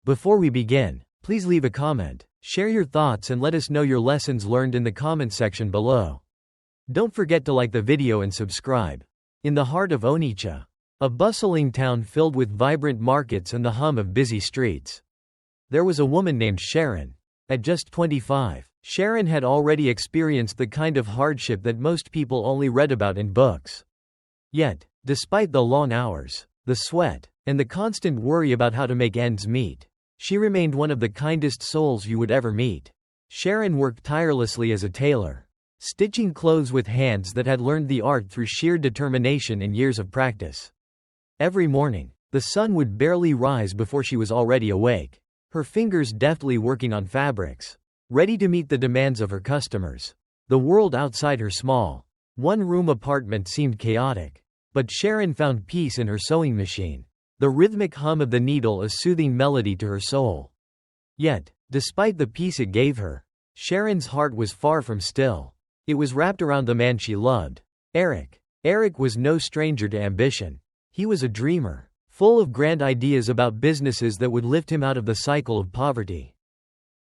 Before we begin, please leave a comment, share your thoughts and let us know your lessons learned in the comment section below. Don't forget to like the video and subscribe. In the heart of Onitsha, a bustling town filled with vibrant markets and the hum of busy streets, there was a woman named Sharon. At just 25, Sharon had already experienced the kind of hardship that most people only read about in books. Yet, despite the long hours, the sweat, and the constant worry about how to make ends meet, she remained one of the kindest souls you would ever meet. Sharon worked tirelessly as a tailor, stitching clothes with hands that had learned the art through sheer determination and years of practice. Every morning, the sun would barely rise before she was already awake, her fingers deftly working on fabrics, ready to meet the demands of her customers. The world outside her small, one-room apartment seemed chaotic, but Sharon found peace in her sewing machine, the rhythmic hum of the needle a soothing melody to her soul. Yet, despite the peace it gave her, Sharon's heart was far from still. It was wrapped around the man she loved, Eric. Eric was no stranger to ambition. He was a dreamer, full of grand ideas about businesses that would lift him out of the cycle of poverty.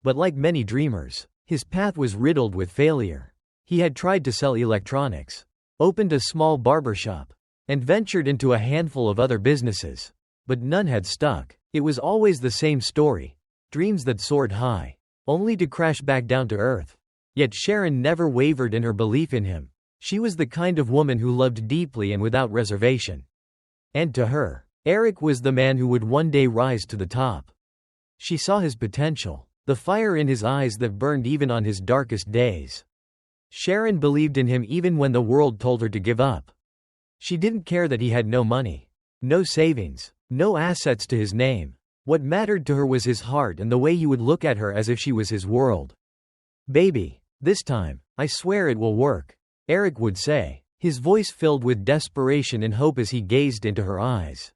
But like many dreamers, his path was riddled with failure. He had tried to sell electronics, opened a small barbershop, and ventured into a handful of other businesses. But none had stuck. It was always the same story, dreams that soared high, only to crash back down to earth. Yet Sharon never wavered in her belief in him. She was the kind of woman who loved deeply and without reservation. And to her, Eric was the man who would one day rise to the top. She saw his potential, the fire in his eyes that burned even on his darkest days. Sharon believed in him even when the world told her to give up. She didn't care that he had no money, no savings, no assets to his name. What mattered to her was his heart and the way he would look at her as if she was his world. "Baby, this time, I swear it will work," Eric would say, his voice filled with desperation and hope as he gazed into her eyes.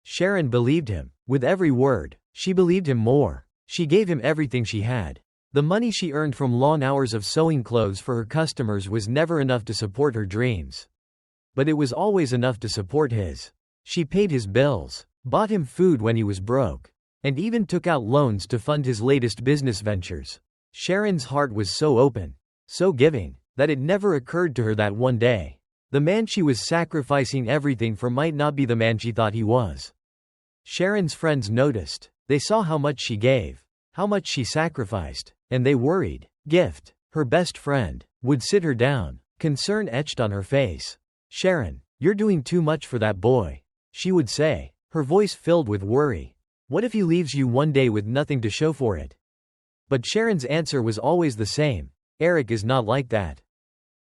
Sharon believed him. With every word, she believed him more. She gave him everything she had. The money she earned from long hours of sewing clothes for her customers was never enough to support her dreams. But it was always enough to support his. She paid his bills, bought him food when he was broke, and even took out loans to fund his latest business ventures. Sharon's heart was so open, so giving, that it never occurred to her that one day, the man she was sacrificing everything for might not be the man she thought he was. Sharon's friends noticed. They saw how much she gave, how much she sacrificed, and they worried. Gift, her best friend, would sit her down, concern etched on her face. "Sharon, you're doing too much for that boy," she would say, her voice filled with worry. "What if he leaves you one day with nothing to show for it?" But Sharon's answer was always the same: "Eric is not like that.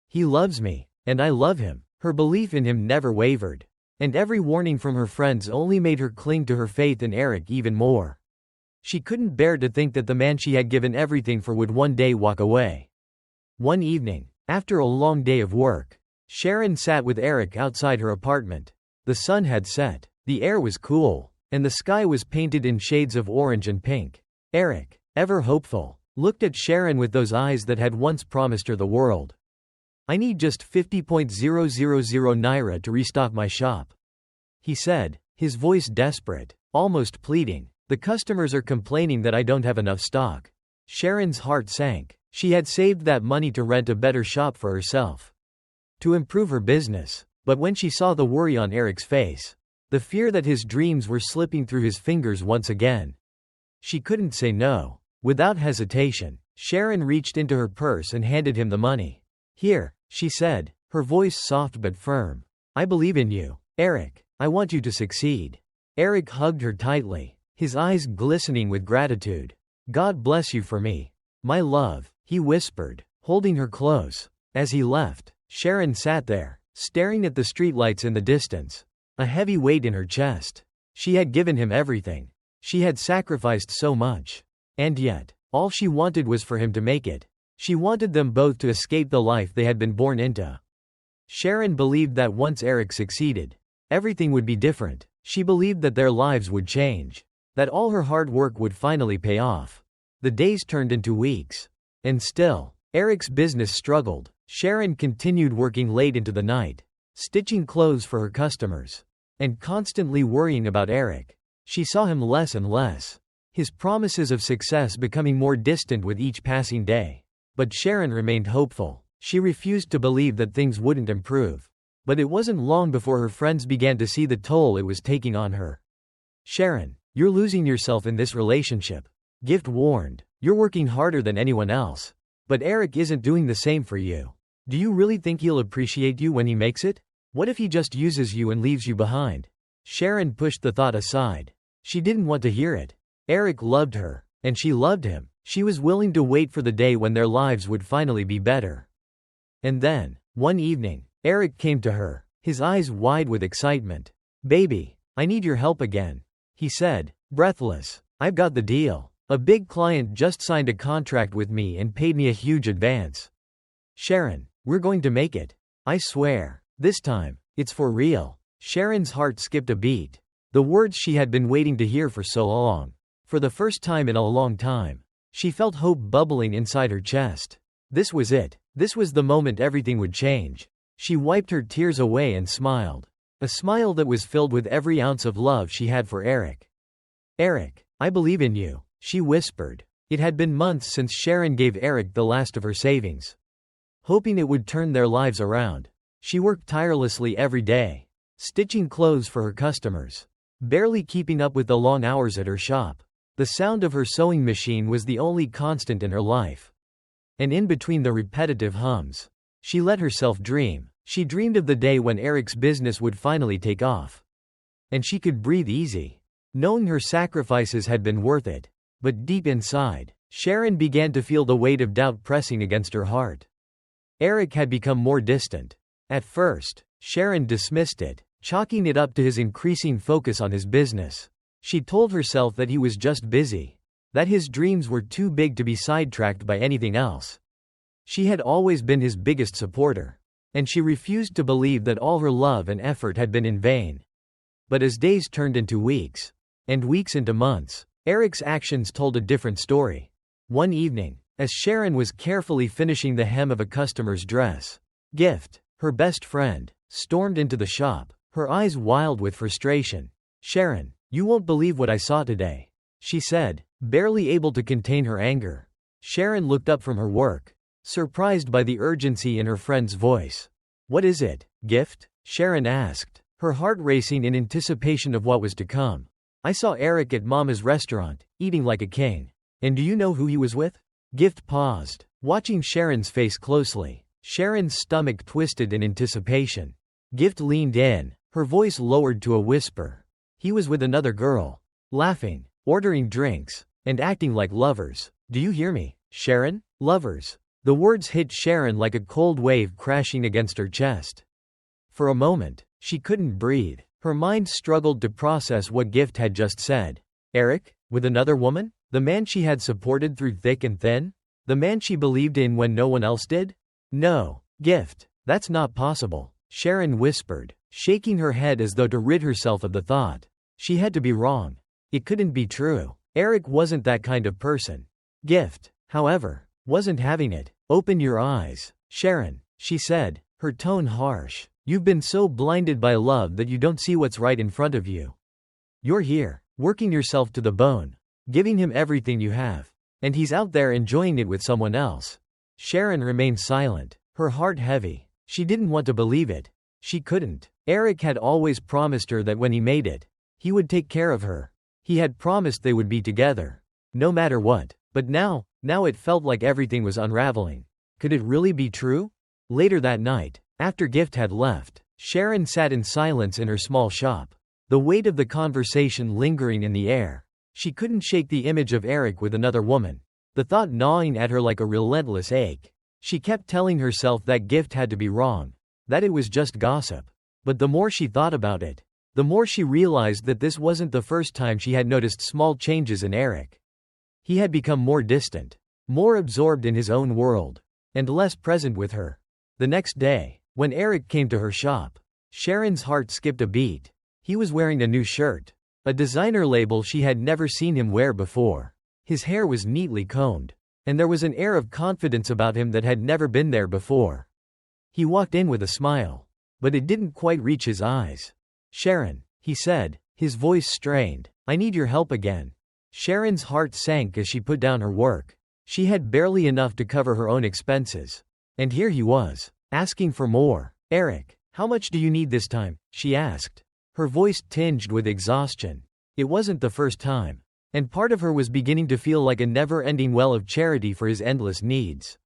He loves me, and I love him." Her belief in him never wavered, and every warning from her friends only made her cling to her faith in Eric even more. She couldn't bear to think that the man she had given everything for would one day walk away. One evening, after a long day of work, Sharon sat with Eric outside her apartment. The sun had set, the air was cool, and the sky was painted in shades of orange and pink. Eric, ever hopeful, looked at Sharon with those eyes that had once promised her the world. "I need just 50,000 naira to restock my shop," he said, his voice desperate, almost pleading. "The customers are complaining that I don't have enough stock." Sharon's heart sank. She had saved that money to rent a better shop for herself, to improve her business. But when she saw the worry on Eric's face, the fear that his dreams were slipping through his fingers once again, she couldn't say no. Without hesitation, Sharon reached into her purse and handed him the money. "Here," she said, her voice soft but firm. "I believe in you, Eric. I want you to succeed." Eric hugged her tightly, his eyes glistening with gratitude. "God bless you for me, my love," he whispered, holding her close. As he left, Sharon sat there, staring at the streetlights in the distance, a heavy weight in her chest. She had given him everything. She had sacrificed so much. And yet, all she wanted was for him to make it. She wanted them both to escape the life they had been born into. Sharon believed that once Eric succeeded, everything would be different. She believed that their lives would change, that all her hard work would finally pay off. The days turned into weeks. And still, Eric's business struggled. Sharon continued working late into the night, stitching clothes for her customers, and constantly worrying about Eric. She saw him less and less. his promises of success becoming more distant with each passing day. But Sharon remained hopeful. She refused to believe that things wouldn't improve. But it wasn't long before her friends began to see the toll it was taking on her. "Sharon, you're losing yourself in this relationship," Gift warned. "You're working harder than anyone else. But Eric isn't doing the same for you. Do you really think he'll appreciate you when he makes it? What if he just uses you and leaves you behind?" Sharon pushed the thought aside. She didn't want to hear it. Eric loved her, and she loved him. She was willing to wait for the day when their lives would finally be better. And then, one evening, Eric came to her, his eyes wide with excitement. "Baby, I need your help again," he said, breathless. "I've got the deal. A big client just signed a contract with me and paid me a huge advance. Sharon, we're going to make it. I swear. This time, it's for real." Sharon's heart skipped a beat. The words she had been waiting to hear for so long. For the first time in a long time, she felt hope bubbling inside her chest. This was it. This was the moment everything would change. She wiped her tears away and smiled. A smile that was filled with every ounce of love she had for Eric. "Eric, I believe in you," she whispered. It had been months since Sharon gave Eric the last of her savings, hoping it would turn their lives around. She worked tirelessly every day, stitching clothes for her customers, barely keeping up with the long hours at her shop. The sound of her sewing machine was the only constant in her life. And in between the repetitive hums, she let herself dream. She dreamed of the day when Eric's business would finally take off. And she could breathe easy, knowing her sacrifices had been worth it. But deep inside, Sharon began to feel the weight of doubt pressing against her heart. Eric had become more distant. At first, Sharon dismissed it, chalking it up to his increasing focus on his business. She told herself that he was just busy, that his dreams were too big to be sidetracked by anything else. She had always been his biggest supporter, and she refused to believe that all her love and effort had been in vain. But as days turned into weeks, and weeks into months, Eric's actions told a different story. One evening, as Sharon was carefully finishing the hem of a customer's dress, Gift, her best friend, stormed into the shop, her eyes wild with frustration. "Sharon, you won't believe what I saw today," she said, barely able to contain her anger. Sharon looked up from her work, surprised by the urgency in her friend's voice. "What is it, Gift?" Sharon asked, her heart racing in anticipation of what was to come. "I saw Eric at Mama's restaurant, eating like a king. And do you know who he was with?" Gift paused, watching Sharon's face closely. Sharon's stomach twisted in anticipation. Gift leaned in, her voice lowered to a whisper. "He was with another girl, laughing, ordering drinks, and acting like lovers. Do you hear me, Sharon? Lovers." The words hit Sharon like a cold wave crashing against her chest. For a moment, she couldn't breathe. Her mind struggled to process what Gift had just said. Eric? With another woman? The man she had supported through thick and thin? The man she believed in when no one else did? "No, Gift, that's not possible," Sharon whispered, shaking her head as though to rid herself of the thought. She had to be wrong. It couldn't be true. Eric wasn't that kind of person. Gift, however, wasn't having it. "Open your eyes, Sharon," she said, her tone harsh. "You've been so blinded by love that you don't see what's right in front of you. You're here, working yourself to the bone, giving him everything you have. And he's out there enjoying it with someone else." Sharon remained silent, her heart heavy. She didn't want to believe it. She couldn't. Eric had always promised her that when he made it, he would take care of her. He had promised they would be together, no matter what. But now it felt like everything was unraveling. Could it really be true? Later that night, after Gift had left, Sharon sat in silence in her small shop, the weight of the conversation lingering in the air. She couldn't shake the image of Eric with another woman, the thought gnawing at her like a relentless ache. She kept telling herself that Gift had to be wrong, that it was just gossip. But the more she thought about it, the more she realized that this wasn't the first time she had noticed small changes in Eric. He had become more distant, more absorbed in his own world, and less present with her. The next day, when Eric came to her shop, Sharon's heart skipped a beat. He was wearing a new shirt, a designer label she had never seen him wear before. His hair was neatly combed, and there was an air of confidence about him that had never been there before. He walked in with a smile, but it didn't quite reach his eyes. "Sharon," he said, his voice strained, "I need your help again." Sharon's heart sank as she put down her work. She had barely enough to cover her own expenses. And here he was, asking for more. "Eric, how much do you need this time?" she asked. Her voice tinged with exhaustion. It wasn't the first time. And part of her was beginning to feel like a never-ending well of charity for his endless needs.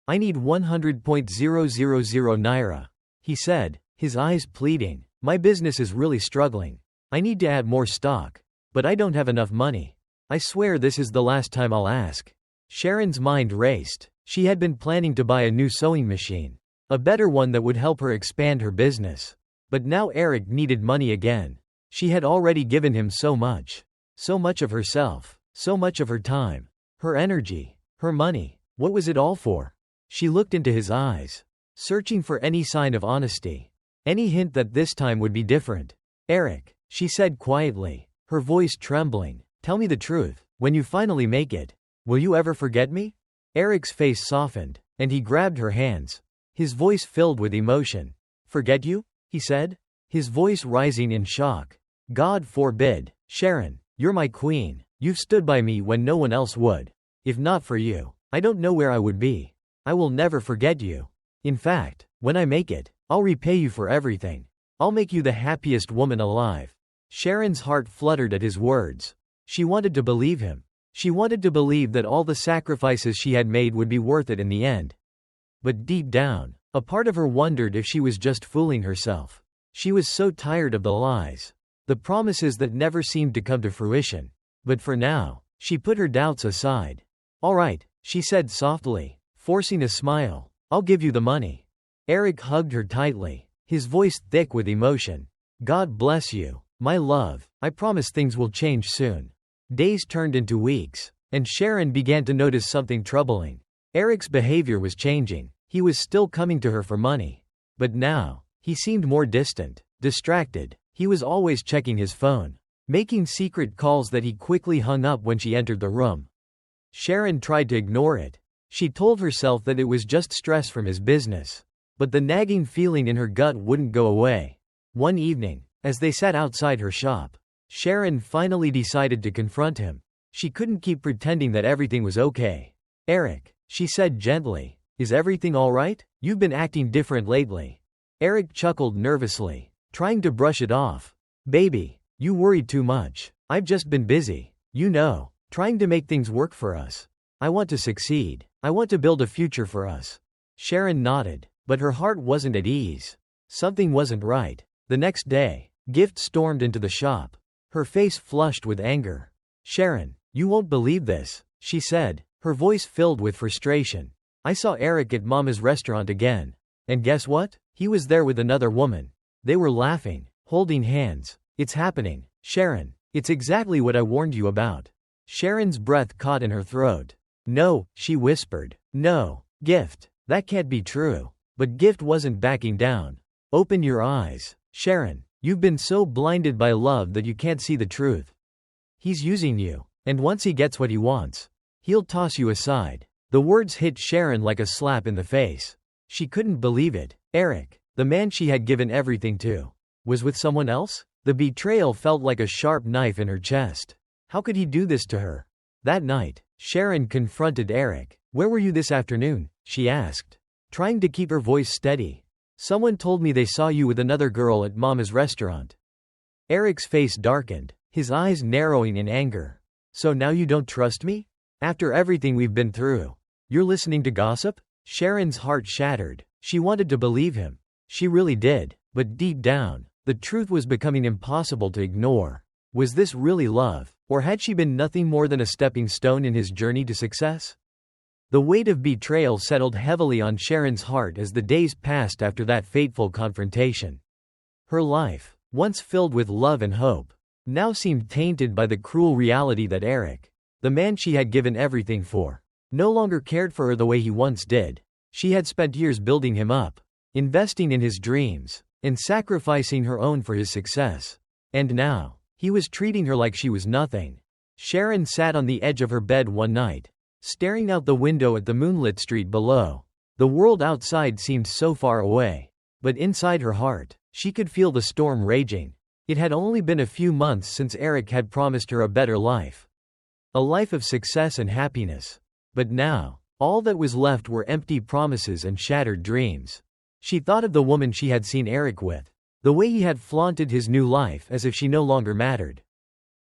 "I need 100.000 naira," he said, his eyes pleading. "My business is really struggling. I need to add more stock. But I don't have enough money. I swear this is the last time I'll ask." Sharon's mind raced. She had been planning to buy a new sewing machine. A better one that would help her expand her business. But now Eric needed money again. She had already given him so much. So much of herself. So much of her time. Her energy. Her money. What was it all for? She looked into his eyes, searching for any sign of honesty. Any hint that this time would be different. "Eric," she said quietly, her voice trembling, "tell me the truth. When you finally make it, will you ever forget me?" Eric's face softened, and he grabbed her hands. His voice filled with emotion. "Forget you?" he said, his voice rising in shock. "God forbid. Sharon, you're my queen. You've stood by me when no one else would. If not for you, I don't know where I would be. I will never forget you. In fact, when I make it, I'll repay you for everything. I'll make you the happiest woman alive." Sharon's heart fluttered at his words. She wanted to believe him. She wanted to believe that all the sacrifices she had made would be worth it in the end. But deep down, a part of her wondered if she was just fooling herself. She was so tired of the lies, the promises that never seemed to come to fruition. But for now, she put her doubts aside. "All right," she said softly, forcing a smile. "I'll give you the money." Eric hugged her tightly, his voice thick with emotion. "God bless you, my love. I promise things will change soon." Days turned into weeks, and Sharon began to notice something troubling. Eric's behavior was changing. He was still coming to her for money. But now, he seemed more distant, distracted. He was always checking his phone, making secret calls that he quickly hung up when she entered the room. Sharon tried to ignore it. She told herself that it was just stress from his business. But the nagging feeling in her gut wouldn't go away. One evening, as they sat outside her shop, Sharon finally decided to confront him. She couldn't keep pretending that everything was okay. "Eric," she said gently, "is everything all right? You've been acting different lately." Eric chuckled nervously, trying to brush it off. "Baby, you worried too much. I've just been busy, trying to make things work for us. I want to succeed. I want to build a future for us." Sharon nodded, but her heart wasn't at ease. Something wasn't right. The next day, Gift stormed into the shop, her face flushed with anger. "Sharon, you won't believe this," she said, her voice filled with frustration. "I saw Eric at Mama's restaurant again. And guess what? He was there with another woman. They were laughing, holding hands. It's happening, Sharon. It's exactly what I warned you about." Sharon's breath caught in her throat. "No," she whispered. "No, Gift, that can't be true." But Gift wasn't backing down. "Open your eyes, Sharon. You've been so blinded by love that you can't see the truth. He's using you, and once he gets what he wants, he'll toss you aside." The words hit Sharon like a slap in the face. She couldn't believe it. Eric, the man she had given everything to, was with someone else? The betrayal felt like a sharp knife in her chest. How could he do this to her? That night, Sharon confronted Eric. "Where were you this afternoon?" she asked, trying to keep her voice steady. "Someone told me they saw you with another girl at Mama's restaurant." Eric's face darkened, his eyes narrowing in anger. "So now you don't trust me? After everything we've been through, you're listening to gossip?" Sharon's heart shattered. She wanted to believe him. She really did, but deep down, the truth was becoming impossible to ignore. Was this really love, or had she been nothing more than a stepping stone in his journey to success? The weight of betrayal settled heavily on Sharon's heart as the days passed after that fateful confrontation. Her life, once filled with love and hope, now seemed tainted by the cruel reality that Eric, the man she had given everything for, no longer cared for her the way he once did. She had spent years building him up, investing in his dreams, and sacrificing her own for his success. And now, he was treating her like she was nothing. Sharon sat on the edge of her bed one night, staring out the window at the moonlit street below. The world outside seemed so far away, but inside her heart, she could feel the storm raging. It had only been a few months since Eric had promised her a better life. a life of success and happiness. But now, all that was left were empty promises and shattered dreams. She thought of the woman she had seen Eric with, the way he had flaunted his new life as if she no longer mattered.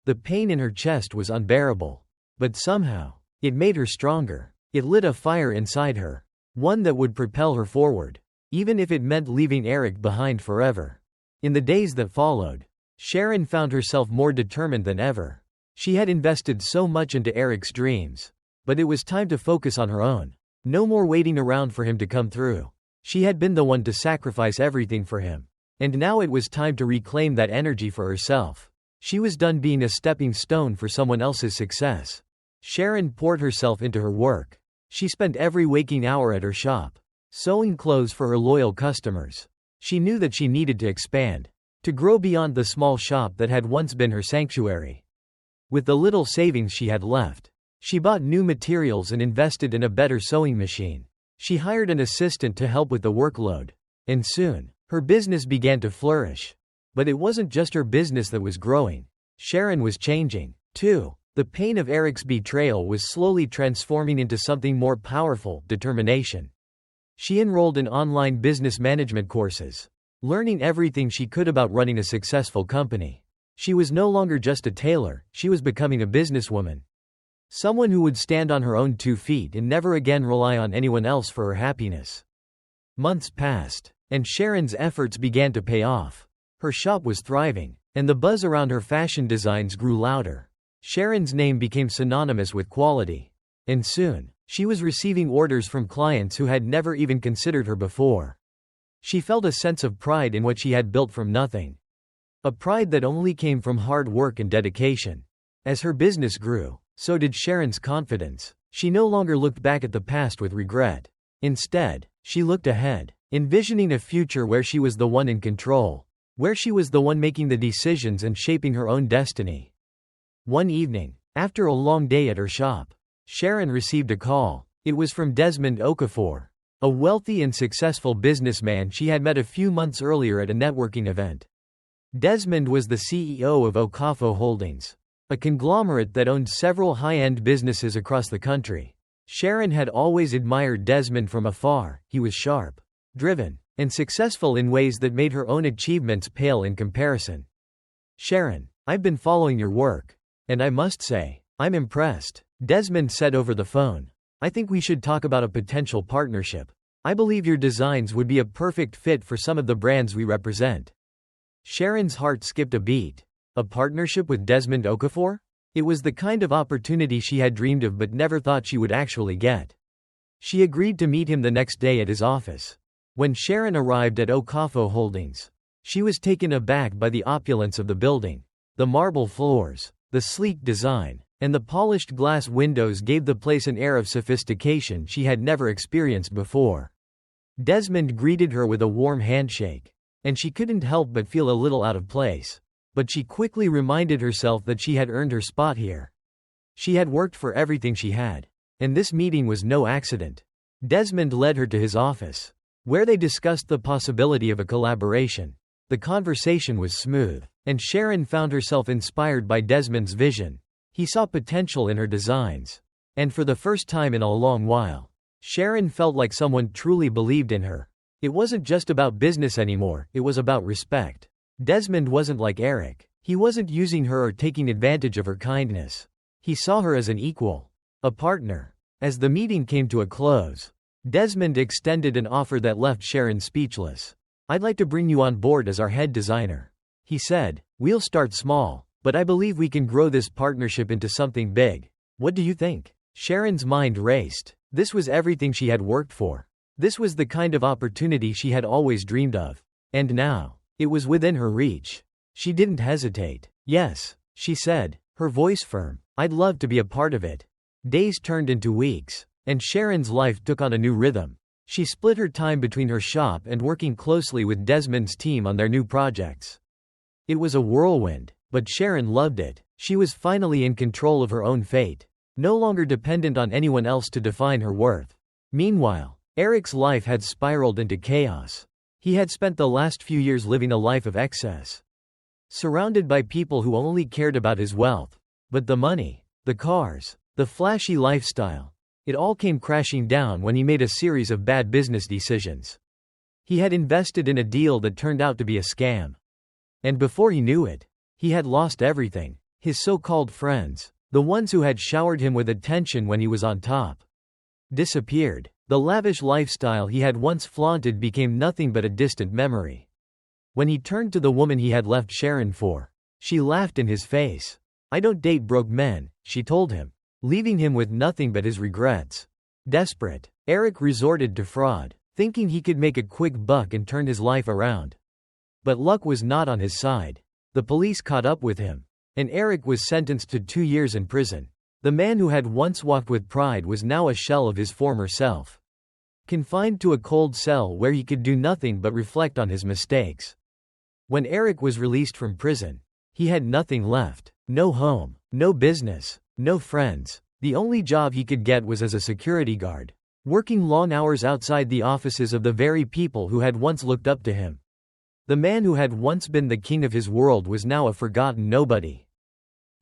The pain in her chest was unbearable. But somehow, it made her stronger. It lit a fire inside her, one that would propel her forward, even if it meant leaving Eric behind forever. In the days that followed, Sharon found herself more determined than ever. She had invested so much into Eric's dreams, but it was time to focus on her own. No more waiting around for him to come through. She had been the one to sacrifice everything for him, and now it was time to reclaim that energy for herself. She was done being a stepping stone for someone else's success. Sharon poured herself into her work. She spent every waking hour at her shop, sewing clothes for her loyal customers. She knew that she needed to expand, to grow beyond the small shop that had once been her sanctuary. With the little savings she had left, she bought new materials and invested in a better sewing machine. She hired an assistant to help with the workload, and soon, her business began to flourish. But it wasn't just her business that was growing. Sharon was changing, too. The pain of Eric's betrayal was slowly transforming into something more powerful: determination. She enrolled in online business management courses, learning everything she could about running a successful company. She was no longer just a tailor, she was becoming a businesswoman. Someone who would stand on her own 2 feet and never again rely on anyone else for her happiness. Months passed, and Sharon's efforts began to pay off. Her shop was thriving, and the buzz around her fashion designs grew louder. Sharon's name became synonymous with quality, and soon, she was receiving orders from clients who had never even considered her before. She felt a sense of pride in what she had built from nothing. A pride that only came from hard work and dedication. As her business grew, so did Sharon's confidence. She no longer looked back at the past with regret. Instead, she looked ahead, envisioning a future where she was the one in control, where she was the one making the decisions and shaping her own destiny. One evening, after a long day at her shop, Sharon received a call. It was from Desmond Okafor, a wealthy and successful businessman she had met a few months earlier at a networking event. Desmond was the CEO of Okafor Holdings, a conglomerate that owned several high-end businesses across the country. Sharon had always admired Desmond from afar. He was sharp, driven, and successful in ways that made her own achievements pale in comparison. "Sharon, I've been following your work, and I must say, I'm impressed," Desmond said over the phone. "I think we should talk about a potential partnership. I believe your designs would be a perfect fit for some of the brands we represent." Sharon's heart skipped a beat. A partnership with Desmond Okafor? It was the kind of opportunity she had dreamed of but never thought she would actually get. She agreed to meet him the next day at his office. When Sharon arrived at Okafor Holdings, she was taken aback by the opulence of the building. The marble floors, the sleek design, and the polished glass windows gave the place an air of sophistication she had never experienced before. Desmond greeted her with a warm handshake, and she couldn't help but feel a little out of place. But she quickly reminded herself that she had earned her spot here. She had worked for everything she had, and this meeting was no accident. Desmond led her to his office, where they discussed the possibility of a collaboration. The conversation was smooth, and Sharon found herself inspired by Desmond's vision. He saw potential in her designs, and for the first time in a long while, Sharon felt like someone truly believed in her. It wasn't just about business anymore, it was about respect. Desmond wasn't like Eric. He wasn't using her or taking advantage of her kindness. He saw her as an equal, a partner. As the meeting came to a close, Desmond extended an offer that left Sharon speechless. "I'd like to bring you on board as our head designer," he said. "We'll start small, but I believe we can grow this partnership into something big. What do you think?" Sharon's mind raced. This was everything she had worked for. This was the kind of opportunity she had always dreamed of. And now, it was within her reach. She didn't hesitate. "Yes," she said, her voice firm. "I'd love to be a part of it." Days turned into weeks, and Sharon's life took on a new rhythm. She split her time between her shop and working closely with Desmond's team on their new projects. It was a whirlwind, but Sharon loved it. She was finally in control of her own fate, no longer dependent on anyone else to define her worth. Meanwhile, Eric's life had spiraled into chaos. He had spent the last few years living a life of excess, surrounded by people who only cared about his wealth. But the the cars, the flashy lifestyle. It all came crashing down when he made a series of bad business decisions. He had invested in a deal that turned out to be a scam. And before he knew it, he had lost everything. His so-called friends, the ones who had showered him with attention when he was on top, disappeared. The lavish lifestyle he had once flaunted became nothing but a distant memory. When he turned to the woman he had left Sharon for, she laughed in his face. "I don't date broke men," she told him, leaving him with nothing but his regrets. Desperate, Eric resorted to fraud, thinking he could make a quick buck and turn his life around. But luck was not on his side. The police caught up with him, and Eric was sentenced to 2 years in prison. The man who had once walked with pride was now a shell of his former self, confined to a cold cell where he could do nothing but reflect on his mistakes. When Eric was released from prison, he had nothing left. No home, no business, no friends. The only job he could get was as a security guard, working long hours outside the offices of the very people who had once looked up to him. The man who had once been the king of his world was now a forgotten nobody.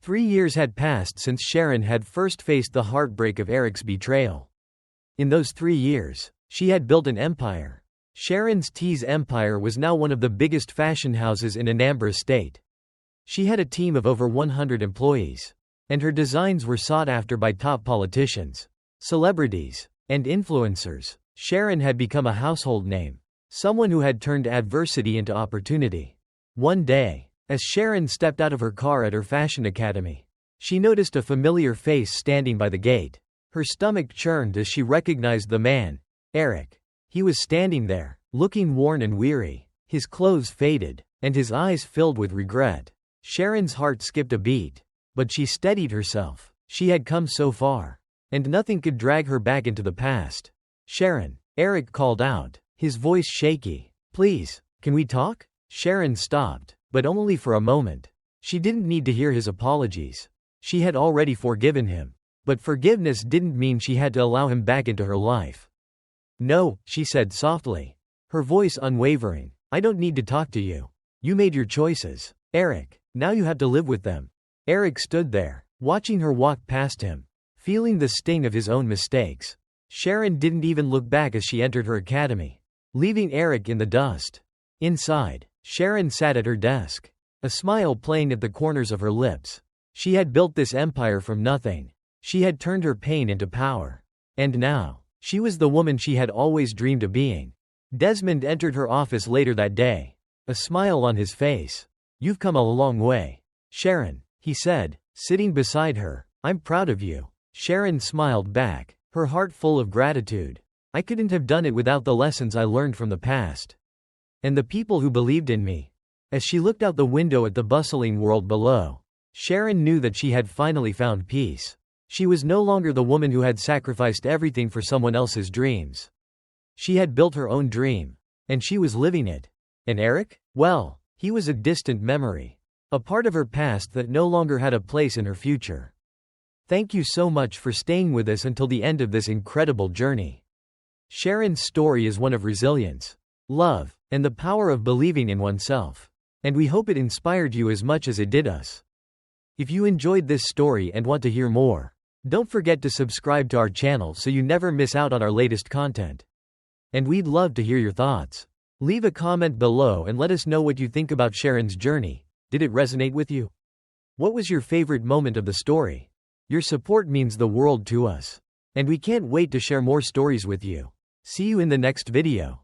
3 years had passed since Sharon had first faced the heartbreak of Eric's betrayal. In those 3 years, she had built an empire. Sharon's tease empire was now one of the biggest fashion houses in Anambra State. She had a team of over 100 employees, and her designs were sought after by top politicians, celebrities, and influencers. Sharon had become a household name, someone who had turned adversity into opportunity. One day, as Sharon stepped out of her car at her fashion academy, she noticed a familiar face standing by the gate. Her stomach churned as she recognized the man, Eric. He was standing there, looking worn and weary, his clothes faded, and his eyes filled with regret. Sharon's heart skipped a beat, but she steadied herself. She had come so far, and nothing could drag her back into the past. "Sharon," Eric called out, his voice shaky. "Please, can we talk?" Sharon stopped, but only for a moment. She didn't need to hear his apologies. She had already forgiven him. But forgiveness didn't mean she had to allow him back into her life. "No," she said softly, her voice unwavering. "I don't need to talk to you. You made your choices, Eric. Now you have to live with them." Eric stood there, watching her walk past him, feeling the sting of his own mistakes. Sharon didn't even look back as she entered her academy, leaving Eric in the dust. Inside, Sharon sat at her desk, a smile playing at the corners of her lips. She had built this empire from nothing. She had turned her pain into power. And now, she was the woman she had always dreamed of being. Desmond entered her office later that day, a smile on his face. "You've come a long way, Sharon," he said, sitting beside her. "I'm proud of you." Sharon smiled back, her heart full of gratitude. "I couldn't have done it without the lessons I learned from the past. And the people who believed in me." As she looked out the window at the bustling world below, Sharon knew that she had finally found peace. She was no longer the woman who had sacrificed everything for someone else's dreams. She had built her own dream, and she was living it. And Eric? Well, he was a distant memory, a part of her past that no longer had a place in her future. Thank you so much for staying with us until the end of this incredible journey. Sharon's story is one of resilience, love, and the power of believing in oneself. And we hope it inspired you as much as it did us. If you enjoyed this story and want to hear more, don't forget to subscribe to our channel so you never miss out on our latest content. And we'd love to hear your thoughts. Leave a comment below and let us know what you think about Sharon's journey. Did it resonate with you? What was your favorite moment of the story? Your support means the world to us. And we can't wait to share more stories with you. See you in the next video.